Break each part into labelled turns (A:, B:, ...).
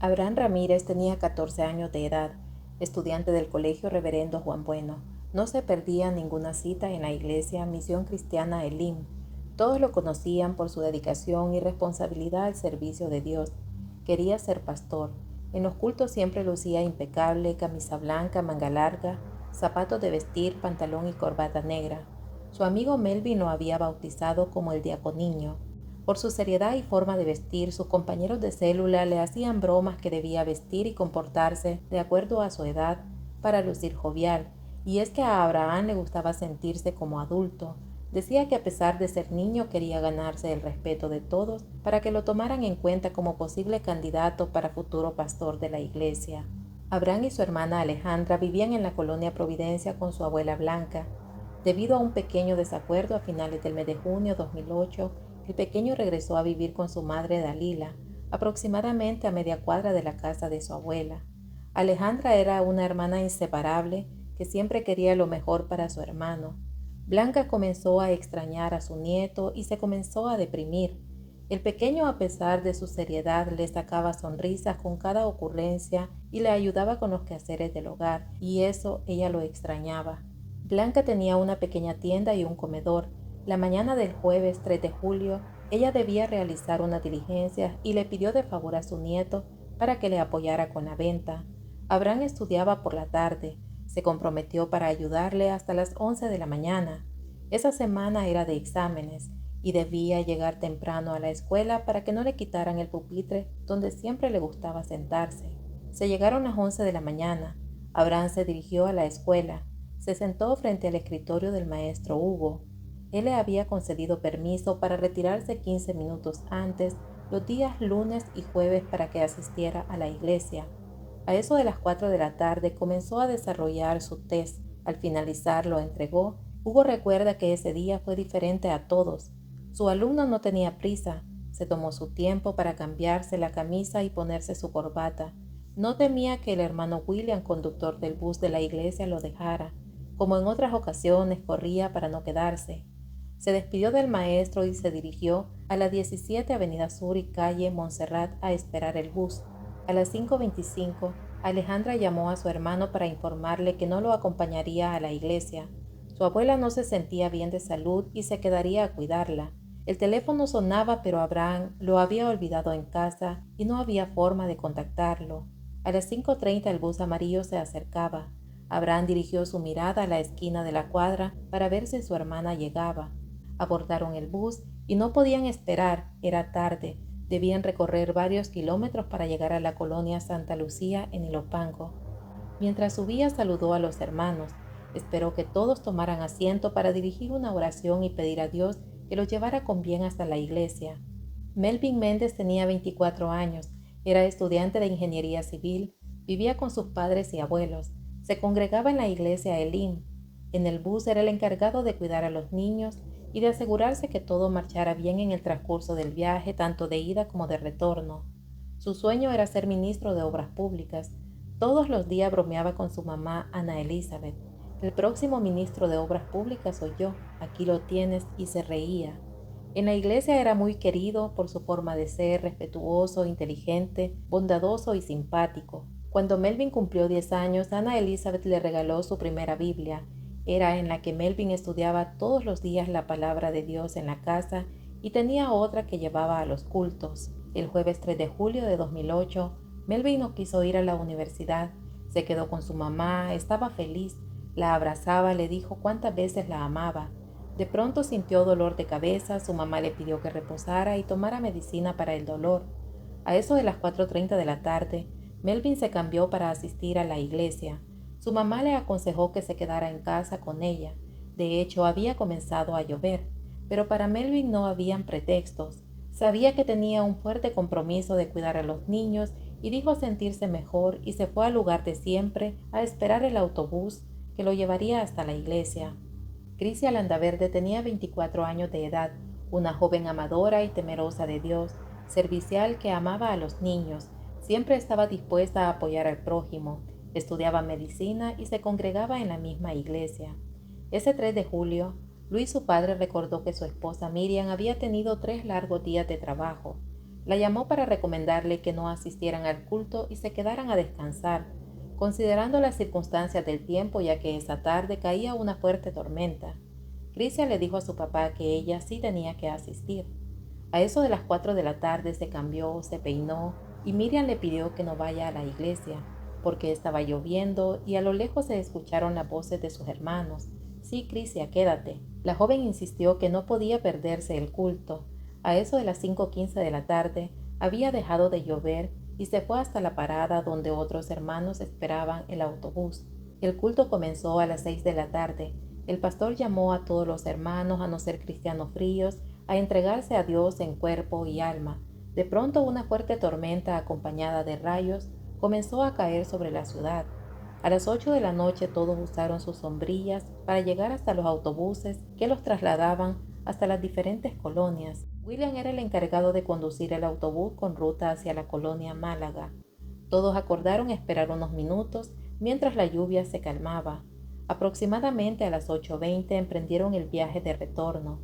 A: Abraham Ramírez tenía 14 años de edad, estudiante del Colegio Reverendo Juan Bueno. No se perdía ninguna cita en la iglesia Misión Cristiana Elim. Todos lo conocían por su dedicación y responsabilidad al servicio de Dios. Quería ser pastor. En los cultos siempre lucía impecable, camisa blanca, manga larga, zapatos de vestir, pantalón y corbata negra. Su amigo Melvin lo había bautizado como el diaconiño. Por su seriedad y forma de vestir, sus compañeros de célula le hacían bromas que debía vestir y comportarse de acuerdo a su edad para lucir jovial, y es que a Abraham le gustaba sentirse como adulto. Decía que a pesar de ser niño quería ganarse el respeto de todos para que lo tomaran en cuenta como posible candidato para futuro pastor de la iglesia. Abraham y su hermana Alejandra vivían en la colonia Providencia con su abuela Blanca. Debido a un pequeño desacuerdo a finales del mes de junio de 2008, el pequeño regresó a vivir con su madre Dalila, aproximadamente a media cuadra de la casa de su abuela. Alejandra era una hermana inseparable que siempre quería lo mejor para su hermano. Blanca comenzó a extrañar a su nieto y se comenzó a deprimir. El pequeño, a pesar de su seriedad, le sacaba sonrisas con cada ocurrencia y le ayudaba con los quehaceres del hogar, y eso ella lo extrañaba. Blanca tenía una pequeña tienda y un comedor. La mañana del jueves 3 de julio, ella debía realizar una diligencia y le pidió de favor a su nieto para que le apoyara con la venta. Abraham estudiaba por la tarde. Se comprometió para ayudarle hasta las 11 de la mañana. Esa semana era de exámenes y debía llegar temprano a la escuela para que no le quitaran el pupitre donde siempre le gustaba sentarse. Se llegaron las 11 de la mañana. Abraham se dirigió a la escuela. Se sentó frente al escritorio del maestro Hugo. Él le había concedido permiso para retirarse 15 minutos antes, los días lunes y jueves, para que asistiera a la iglesia. A eso de las 4 de la tarde comenzó a desarrollar su test. Al finalizar lo entregó. Hugo recuerda que ese día fue diferente a todos. Su alumno no tenía prisa. Se tomó su tiempo para cambiarse la camisa y ponerse su corbata. No temía que el hermano William, conductor del bus de la iglesia, lo dejara. Como en otras ocasiones, corría para no quedarse. Se despidió del maestro y se dirigió a la 17 Avenida Sur y calle Montserrat a esperar el bus. A las 5:25, Alejandra llamó a su hermano para informarle que no lo acompañaría a la iglesia. Su abuela no se sentía bien de salud y se quedaría a cuidarla. El teléfono sonaba, pero Abraham lo había olvidado en casa y no había forma de contactarlo. A las 5:30 el bus amarillo se acercaba. Abraham dirigió su mirada a la esquina de la cuadra para ver si su hermana llegaba. Abordaron el bus y no podían esperar, era tarde. Debían recorrer varios kilómetros para llegar a la colonia Santa Lucía en Ilopango. Mientras subía saludó a los hermanos. Esperó que todos tomaran asiento para dirigir una oración y pedir a Dios que los llevara con bien hasta la iglesia. Melvin Méndez tenía 24 años, era estudiante de ingeniería civil, vivía con sus padres y abuelos, se congregaba en la iglesia Elim. En el bus era el encargado de cuidar a los niños y de asegurarse que todo marchara bien en el transcurso del viaje, tanto de ida como de retorno. Su sueño era ser ministro de Obras Públicas. Todos los días bromeaba con su mamá, Ana Elizabeth. El próximo ministro de Obras Públicas soy yo, aquí lo tienes, y se reía. En la iglesia era muy querido por su forma de ser, respetuoso, inteligente, bondadoso y simpático. Cuando Melvin cumplió 10 años, Ana Elizabeth le regaló su primera Biblia. Era en la que Melvin estudiaba todos los días la palabra de Dios en la casa y tenía otra que llevaba a los cultos. El jueves 3 de julio de 2008, Melvin no quiso ir a la universidad. Se quedó con su mamá, estaba feliz. La abrazaba, le dijo cuántas veces la amaba. De pronto sintió dolor de cabeza, su mamá le pidió que reposara y tomara medicina para el dolor. A eso de las 4:30 de la tarde, Melvin se cambió para asistir a la iglesia. Su mamá le aconsejó que se quedara en casa con ella. De hecho, había comenzado a llover, pero para Melvin no habían pretextos. Sabía que tenía un fuerte compromiso de cuidar a los niños y dijo sentirse mejor y se fue al lugar de siempre a esperar el autobús que lo llevaría hasta la iglesia. Crisia Landaverde tenía 24 años de edad, una joven amadora y temerosa de Dios, servicial que amaba a los niños, siempre estaba dispuesta a apoyar al prójimo, estudiaba medicina y se congregaba en la misma iglesia. Ese 3 de julio, Luis, su padre, recordó que su esposa Miriam había tenido 3 largos días de trabajo. La llamó para recomendarle que no asistieran al culto y se quedaran a descansar, considerando las circunstancias del tiempo, ya que esa tarde caía una fuerte tormenta. Crisia le dijo a su papá que ella sí tenía que asistir. A eso de las 4 de la tarde se cambió, se peinó y Miriam le pidió que no vaya a la iglesia, porque estaba lloviendo y a lo lejos se escucharon las voces de sus hermanos. Sí, Crisia, quédate. La joven insistió que no podía perderse el culto. A eso de las 5:15 de la tarde había dejado de llover y se fue hasta la parada donde otros hermanos esperaban el autobús. El culto comenzó a las 6 de la tarde. El pastor llamó a todos los hermanos, a no ser cristianos fríos, a entregarse a Dios en cuerpo y alma. De pronto una fuerte tormenta acompañada de rayos comenzó a caer sobre la ciudad. A las 8 de la noche todos usaron sus sombrillas para llegar hasta los autobuses que los trasladaban hasta las diferentes colonias. William era el encargado de conducir el autobús con ruta hacia la colonia Málaga. Todos acordaron esperar unos minutos mientras la lluvia se calmaba. Aproximadamente a las 8:20 emprendieron el viaje de retorno.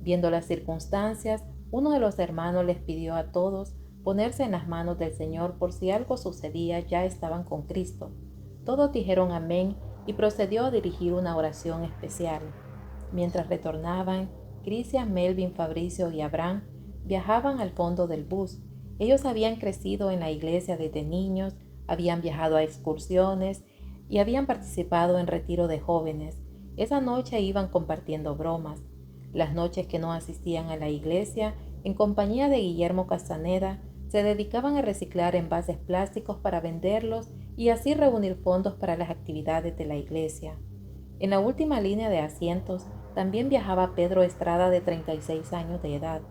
A: Viendo las circunstancias, uno de los hermanos les pidió a todos ponerse en las manos del Señor por si algo sucedía, ya estaban con Cristo. Todos dijeron amén y procedió a dirigir una oración especial. Mientras retornaban, Crisia, Melvin, Fabricio y Abraham viajaban al fondo del bus. Ellos habían crecido en la iglesia desde niños, habían viajado a excursiones y habían participado en retiro de jóvenes. Esa noche iban compartiendo bromas. Las noches que no asistían a la iglesia, en compañía de Guillermo Castaneda, se dedicaban a reciclar envases plásticos para venderlos y así reunir fondos para las actividades de la iglesia. En la última línea de asientos también viajaba Pedro Estrada, de 36 años de edad.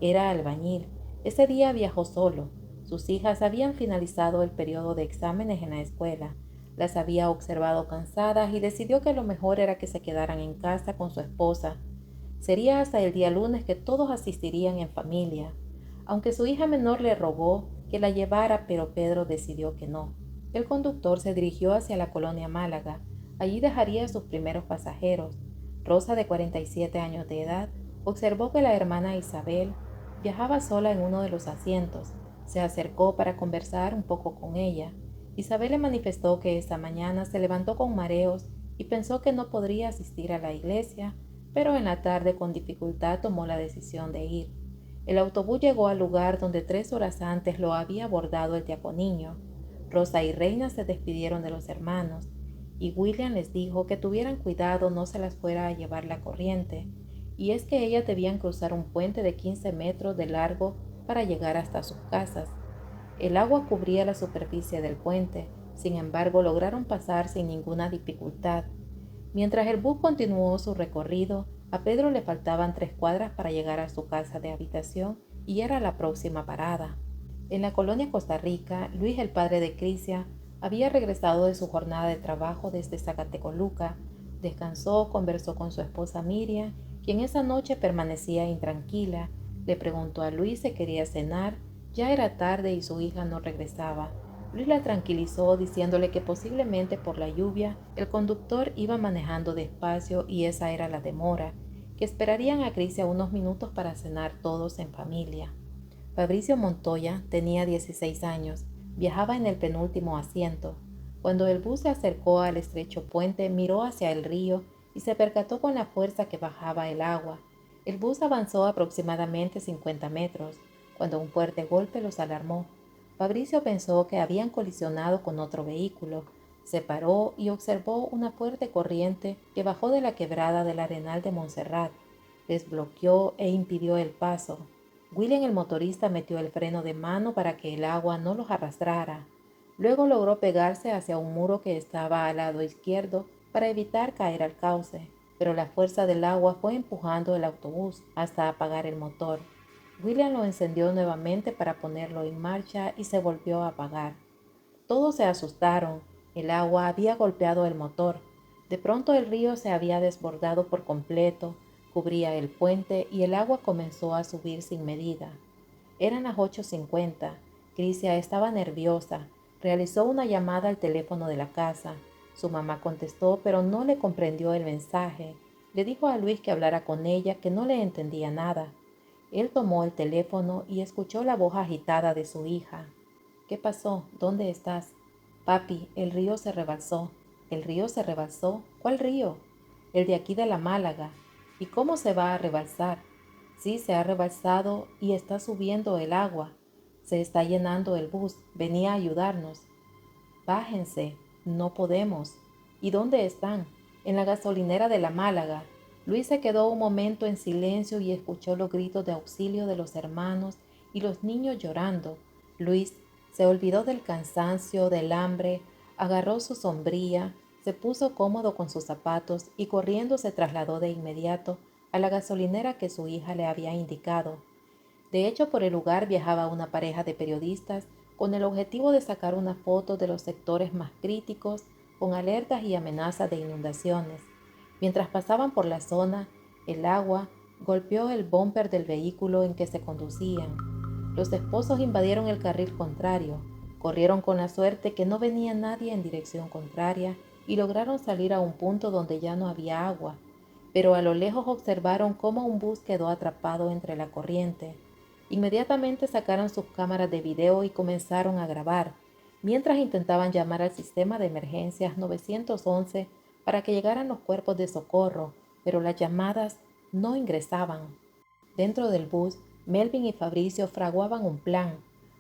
A: Era albañil. Ese día viajó solo. Sus hijas habían finalizado el periodo de exámenes en la escuela. Las había observado cansadas y decidió que lo mejor era que se quedaran en casa con su esposa. Sería hasta el día lunes que todos asistirían en familia. Aunque su hija menor le rogó que la llevara, pero Pedro decidió que no. El conductor se dirigió hacia la colonia Málaga. Allí dejaría a sus primeros pasajeros. Rosa, de 47 años de edad, observó que la hermana Isabel viajaba sola en uno de los asientos. Se acercó para conversar un poco con ella. Isabel le manifestó que esa mañana se levantó con mareos y pensó que no podría asistir a la iglesia, pero en la tarde con dificultad tomó la decisión de ir. El autobús llegó al lugar donde 3 horas antes lo había abordado el diaconiño. Rosa y Reina se despidieron de los hermanos, y William les dijo que tuvieran cuidado no se las fuera a llevar la corriente, y es que ellas debían cruzar un puente de 15 metros de largo para llegar hasta sus casas. El agua cubría la superficie del puente, sin embargo lograron pasar sin ninguna dificultad. Mientras el bus continuó su recorrido, a Pedro le faltaban 3 cuadras para llegar a su casa de habitación y era la próxima parada. En la colonia Costa Rica, Luis, el padre de Crisia, había regresado de su jornada de trabajo desde Zacatecoluca. Descansó, conversó con su esposa Miriam, quien esa noche permanecía intranquila. Le preguntó a Luis si quería cenar. Ya era tarde y su hija no regresaba. Luis la tranquilizó diciéndole que posiblemente por la lluvia el conductor iba manejando despacio y esa era la demora, que esperarían a Crisia unos minutos para cenar todos en familia. Fabricio Montoya tenía 16 años, viajaba en el penúltimo asiento. Cuando el bus se acercó al estrecho puente, miró hacia el río y se percató con la fuerza que bajaba el agua. El bus avanzó aproximadamente 50 metros, cuando un fuerte golpe los alarmó. Fabricio pensó que habían colisionado con otro vehículo. Se paró y observó una fuerte corriente que bajó de la quebrada del Arenal de Montserrat. Les bloqueó e impidió el paso. William, el motorista, metió el freno de mano para que el agua no los arrastrara. Luego logró pegarse hacia un muro que estaba al lado izquierdo para evitar caer al cauce, pero la fuerza del agua fue empujando el autobús hasta apagar el motor. William lo encendió nuevamente para ponerlo en marcha y se volvió a apagar. Todos se asustaron. El agua había golpeado el motor. De pronto el río se había desbordado por completo, cubría el puente y el agua comenzó a subir sin medida. Eran las 8:50. Crisia estaba nerviosa. Realizó una llamada al teléfono de la casa. Su mamá contestó, pero no le comprendió el mensaje. Le dijo a Luis que hablara con ella, que no le entendía nada. Él tomó el teléfono y escuchó la voz agitada de su hija. ¿Qué pasó? ¿Dónde estás? Papi, el río se rebalsó. ¿El río se rebalsó? ¿Cuál río? El de aquí de la Málaga. ¿Y cómo se va a rebalsar? Sí, se ha rebalsado y está subiendo el agua. Se está llenando el bus. Venía a ayudarnos. Bájense. No podemos. ¿Y dónde están? En la gasolinera de la Málaga. Luis se quedó un momento en silencio y escuchó los gritos de auxilio de los hermanos y los niños llorando. Luis se olvidó del cansancio, del hambre, agarró su sombrilla, se puso cómodo con sus zapatos y corriendo se trasladó de inmediato a la gasolinera que su hija le había indicado. De hecho, por el lugar viajaba una pareja de periodistas con el objetivo de sacar una foto de los sectores más críticos con alertas y amenazas de inundaciones. Mientras pasaban por la zona, el agua golpeó el bumper del vehículo en que se conducían. Los esposos invadieron el carril contrario, corrieron con la suerte que no venía nadie en dirección contraria y lograron salir a un punto donde ya no había agua, pero a lo lejos observaron cómo un bus quedó atrapado entre la corriente. Inmediatamente sacaron sus cámaras de video y comenzaron a grabar, mientras intentaban llamar al sistema de emergencias 911 para que llegaran los cuerpos de socorro, pero las llamadas no ingresaban. Dentro del bus, Melvin y Fabricio fraguaban un plan.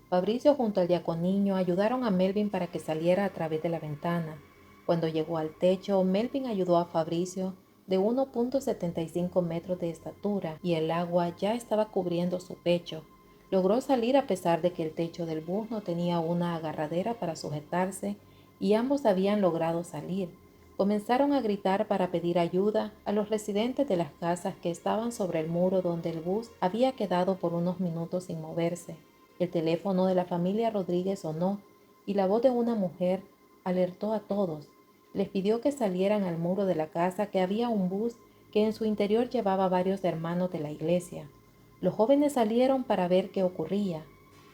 A: Fabricio junto al diaconiño ayudaron a Melvin para que saliera a través de la ventana. Cuando llegó al techo, Melvin ayudó a Fabricio de 1.75 metros de estatura y el agua ya estaba cubriendo su pecho. Logró salir a pesar de que el techo del bus no tenía una agarradera para sujetarse y ambos habían logrado salir. Comenzaron a gritar para pedir ayuda a los residentes de las casas que estaban sobre el muro donde el bus había quedado por unos minutos sin moverse. El teléfono de la familia Rodríguez sonó y la voz de una mujer alertó a todos. Les pidió que salieran al muro de la casa, que había un bus que en su interior llevaba varios hermanos de la iglesia. Los jóvenes salieron para ver qué ocurría.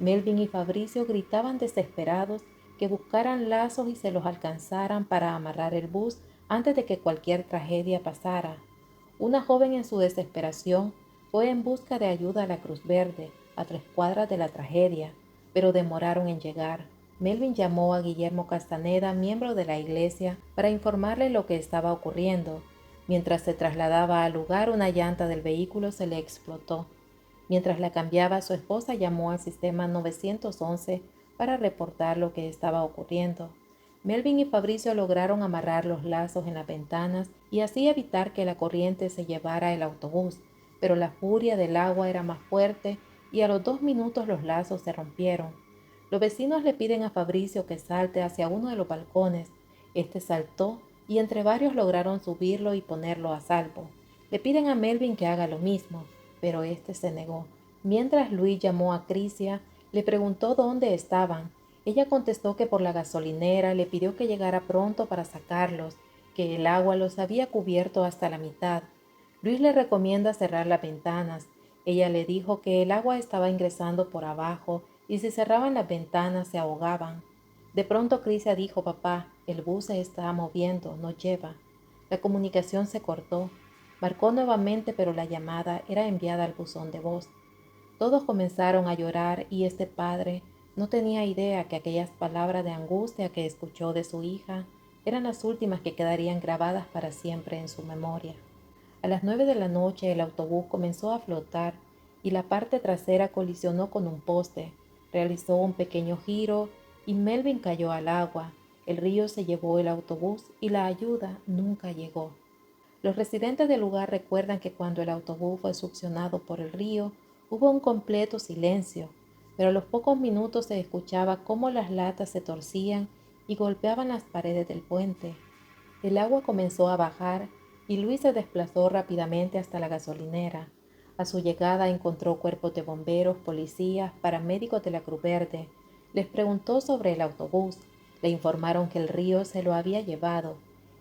A: Melvin y Fabricio gritaban desesperados que buscaran lazos y se los alcanzaran para amarrar el bus antes de que cualquier tragedia pasara. Una joven en su desesperación fue en busca de ayuda a la Cruz Verde, a 3 cuadras de la tragedia, pero demoraron en llegar. Melvin llamó a Guillermo Castaneda, miembro de la iglesia, para informarle lo que estaba ocurriendo. Mientras se trasladaba al lugar, una llanta del vehículo se le explotó. Mientras la cambiaba, su esposa llamó al sistema 911 para reportar lo que estaba ocurriendo. Melvin y Fabricio lograron amarrar los lazos en las ventanas y así evitar que la corriente se llevara el autobús, pero la furia del agua era más fuerte y a los 2 minutos los lazos se rompieron. Los vecinos le piden a Fabricio que salte hacia uno de los balcones. Este saltó y entre varios lograron subirlo y ponerlo a salvo. Le piden a Melvin que haga lo mismo, pero este se negó. Mientras Luis llamó a Crisia, le preguntó dónde estaban. Ella contestó que por la gasolinera, le pidió que llegara pronto para sacarlos, que el agua los había cubierto hasta la mitad. Luis le recomienda cerrar las ventanas. Ella le dijo que el agua estaba ingresando por abajo y si cerraban las ventanas se ahogaban. De pronto Crisia dijo: papá, el bus se está moviendo, nos lleva. La comunicación se cortó. Marcó nuevamente, pero la llamada era enviada al buzón de voz. Todos comenzaron a llorar y este padre no tenía idea que aquellas palabras de angustia que escuchó de su hija eran las últimas que quedarían grabadas para siempre en su memoria. A las 9 de la noche el autobús comenzó a flotar y la parte trasera colisionó con un poste. Realizó un pequeño giro y Melvin cayó al agua. El río se llevó el autobús y la ayuda nunca llegó. Los residentes del lugar recuerdan que cuando el autobús fue succionado por el río, hubo un completo silencio, pero a los pocos minutos se escuchaba cómo las latas se torcían y golpeaban las paredes del puente. El agua comenzó a bajar y Luis se desplazó rápidamente hasta la gasolinera. A su llegada encontró cuerpos de bomberos, policías, paramédicos de la Cruz Verde. Les preguntó sobre el autobús. Le informaron que el río se lo había llevado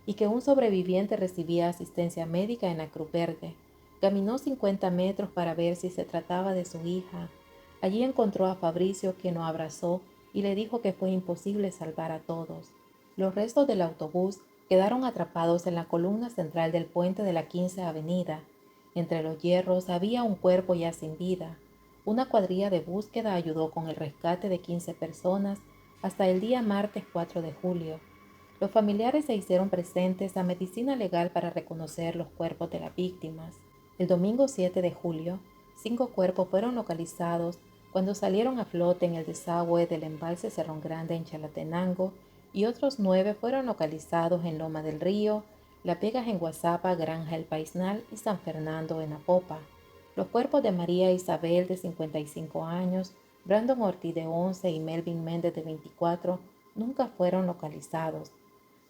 A: y que un sobreviviente recibía asistencia médica en la Cruz Verde. Caminó 50 metros para ver si se trataba de su hija. Allí encontró a Fabricio, quien lo abrazó y le dijo que fue imposible salvar a todos. Los restos del autobús quedaron atrapados en la columna central del puente de la 15 Avenida. Entre los hierros había un cuerpo ya sin vida. Una cuadrilla de búsqueda ayudó con el rescate de 15 personas hasta el día martes 4 de julio. Los familiares se hicieron presentes a medicina legal para reconocer los cuerpos de las víctimas. El domingo 7 de julio, 5 cuerpos fueron localizados cuando salieron a flote en el desagüe del embalse Cerrón Grande en Chalatenango y otros 9 fueron localizados en Loma del Río, Las Vegas en Guazapa, Granja El Paisnal y San Fernando en Apopa. Los cuerpos de María Isabel de 55 años, Brandon Ortiz de 11 y Melvin Méndez de 24 nunca fueron localizados.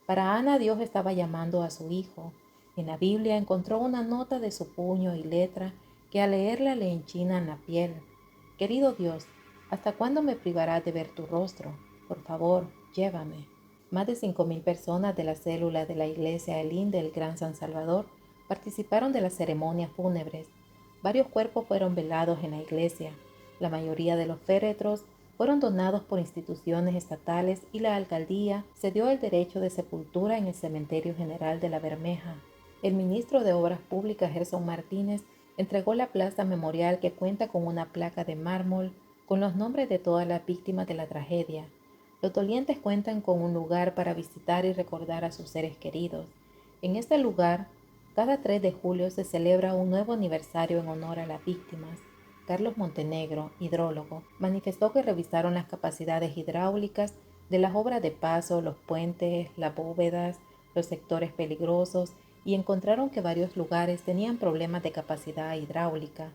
A: Para Ana, Dios estaba llamando a su hijo. En la Biblia encontró una nota de su puño y letra que al leerla le enchinan la piel. Querido Dios, ¿hasta cuándo me privarás de ver tu rostro? Por favor, llévame. Más de 5.000 personas de la célula de la iglesia Elim del Gran San Salvador participaron de las ceremonias fúnebres. Varios cuerpos fueron velados en la iglesia. La mayoría de los féretros fueron donados por instituciones estatales y la alcaldía cedió el derecho de sepultura en el Cementerio General de La Bermeja. El ministro de Obras Públicas, Gerson Martínez, entregó la plaza memorial que cuenta con una placa de mármol con los nombres de todas las víctimas de la tragedia. Los dolientes cuentan con un lugar para visitar y recordar a sus seres queridos. En este lugar, cada 3 de julio se celebra un nuevo aniversario en honor a las víctimas. Carlos Montenegro, hidrólogo, manifestó que revisaron las capacidades hidráulicas de las obras de paso, los puentes, las bóvedas, los sectores peligrosos y encontraron que varios lugares tenían problemas de capacidad hidráulica.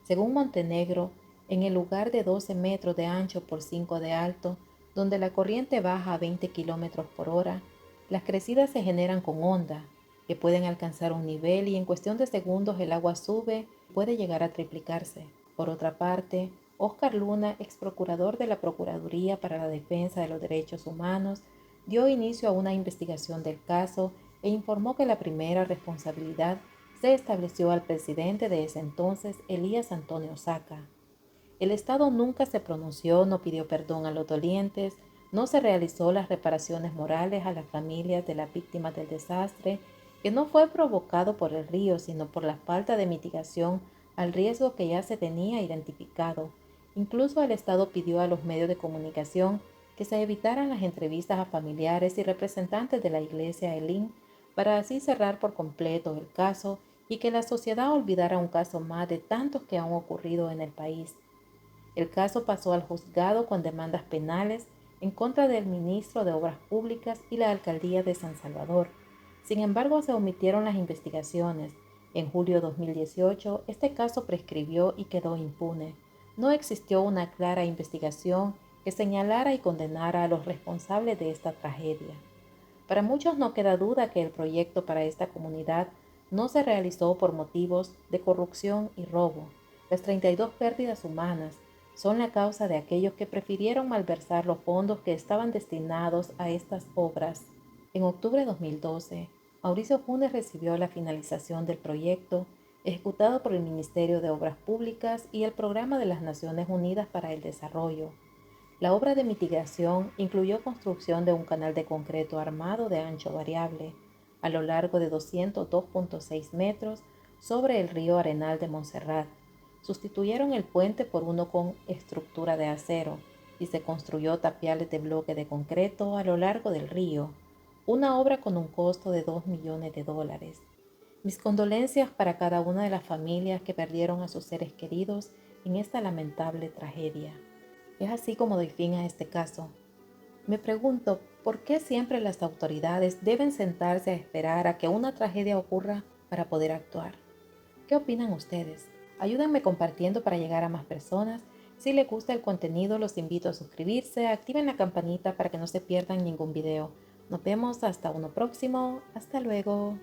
A: Según Montenegro, en el lugar de 12 metros de ancho por 5 de alto, donde la corriente baja a 20 kilómetros por hora, las crecidas se generan con onda, que pueden alcanzar un nivel y en cuestión de segundos el agua sube y puede llegar a triplicarse. Por otra parte, Óscar Luna, ex procurador de la Procuraduría para la Defensa de los Derechos Humanos, dio inicio a una investigación del caso e informó que la primera responsabilidad se estableció al presidente de ese entonces, Elías Antonio Saca. El Estado nunca se pronunció, no pidió perdón a los dolientes, no se realizó las reparaciones morales a las familias de las víctimas del desastre, que no fue provocado por el río, sino por la falta de mitigación al riesgo que ya se tenía identificado. Incluso el Estado pidió a los medios de comunicación que se evitaran las entrevistas a familiares y representantes de la iglesia Elim para así cerrar por completo el caso y que la sociedad olvidara un caso más de tantos que han ocurrido en el país. El caso pasó al juzgado con demandas penales en contra del ministro de Obras Públicas y la alcaldía de San Salvador. Sin embargo, se omitieron las investigaciones. En julio de 2018, este caso prescribió y quedó impune. No existió una clara investigación que señalara y condenara a los responsables de esta tragedia. Para muchos no queda duda que el proyecto para esta comunidad no se realizó por motivos de corrupción y robo. Las 32 pérdidas humanas son la causa de aquellos que prefirieron malversar los fondos que estaban destinados a estas obras. En octubre de 2012, Mauricio Funes recibió la finalización del proyecto ejecutado por el Ministerio de Obras Públicas y el Programa de las Naciones Unidas para el Desarrollo. La obra de mitigación incluyó construcción de un canal de concreto armado de ancho variable a lo largo de 202.6 metros sobre el río Arenal de Montserrat. Sustituyeron el puente por uno con estructura de acero y se construyó tapiales de bloque de concreto a lo largo del río, una obra con un costo de $2 millones. Mis condolencias para cada una de las familias que perdieron a sus seres queridos en esta lamentable tragedia. Es así como doy fin a este caso. Me pregunto, ¿por qué siempre las autoridades deben sentarse a esperar a que una tragedia ocurra para poder actuar? ¿Qué opinan ustedes? Ayúdenme compartiendo para llegar a más personas. Si les gusta el contenido, los invito a suscribirse, activen la campanita para que no se pierdan ningún video. Nos vemos hasta uno próximo. Hasta luego.